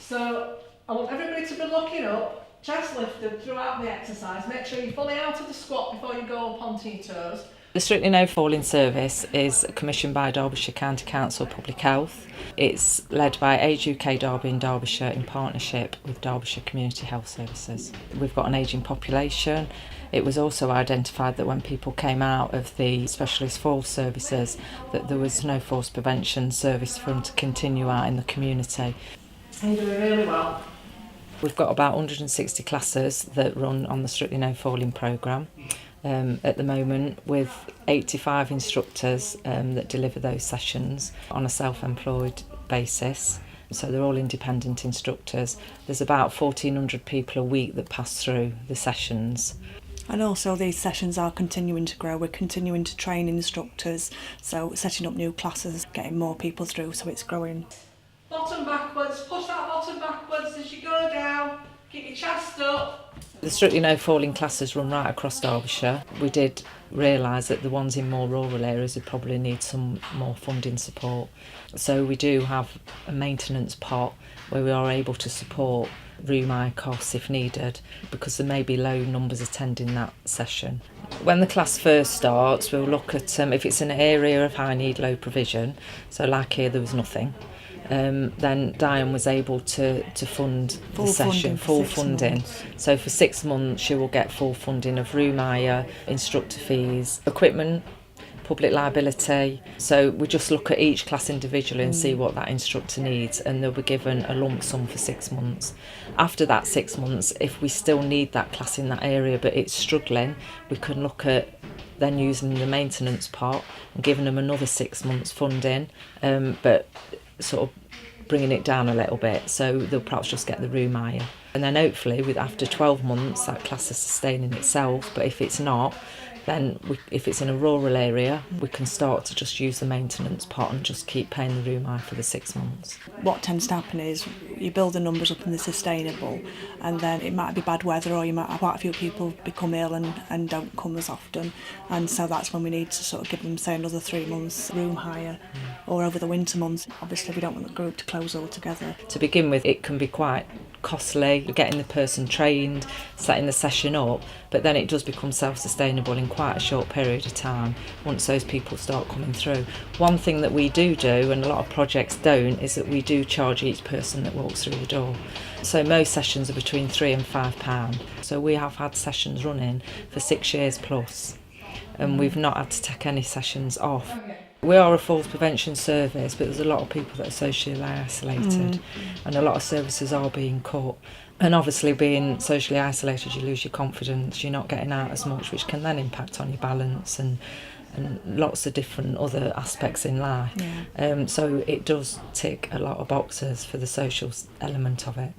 So I want everybody to be looking up, chest lifted throughout the exercise. Make sure you're fully out of the squat before you go up onto your toes. The Strictly No Falling service is commissioned by Derbyshire County Council Public Health. It's led by Age UK Derby and Derbyshire in partnership with Derbyshire Community Health Services. We've got an ageing population. It was also identified that when people came out of the specialist fall services that there was no falls prevention service for them to continue out in the community. You're doing really well. We've got about 160 classes that run on the Strictly No Falling programme. At the moment, with 85 instructors that deliver those sessions on a self-employed basis. So they're all independent instructors. There's about 1,400 people a week that pass through the sessions. And also these sessions are continuing to grow. We're continuing to train instructors, so setting up new classes, getting more people through, so it's growing. Bottom backwards, push that bottom backwards as you go down. Keep your chest up. The Strictly No Falling classes run right across Derbyshire. We did realise that the ones in more rural areas would probably need some more funding support. So we do have a maintenance pot where we are able to support room hire costs if needed, because there may be low numbers attending that session. When the class first starts, we'll look at if it's an area of high need, low provision, so like here there was nothing, then Diane was able to fund the session, full funding. So for 6 months she will get full funding of room hire, instructor fees, equipment, public liability. So we just look at each class individually and see what that instructor needs, and they'll be given a lump sum for 6 months. After that 6 months, if we still need that class in that area but it's struggling, we can look at then using the maintenance pot and giving them another 6 months funding, but sort of bringing it down a little bit, so they'll perhaps just get the room hire. And then hopefully after 12 months that class is sustaining itself, but if it's not, then if it's in a rural area, we can start to just use the maintenance pot and just keep paying the room hire for the 6 months. What tends to happen is you build the numbers up and they're sustainable, and then it might be bad weather, or you might have quite a few people become ill and don't come as often, and so that's when we need to sort of give them, say, another 3 months room hire, or over the winter months. Obviously we don't want the group to close altogether. To begin with, it can be quite costly getting the person trained, setting the session up, but then it does become self-sustainable in quite a short period of time once those people start coming through. One thing that we do, and a lot of projects don't, is that we do charge each person that walks through the door. So most sessions are between £3 and £5. So we have had sessions running for 6 years plus, and we've not had to take any sessions off. We are a falls prevention service, but there's a lot of people that are socially isolated, and a lot of services are being cut. And obviously being socially isolated, you lose your confidence, you're not getting out as much, which can then impact on your balance and lots of different other aspects in life. So it does tick a lot of boxes for the social element of it.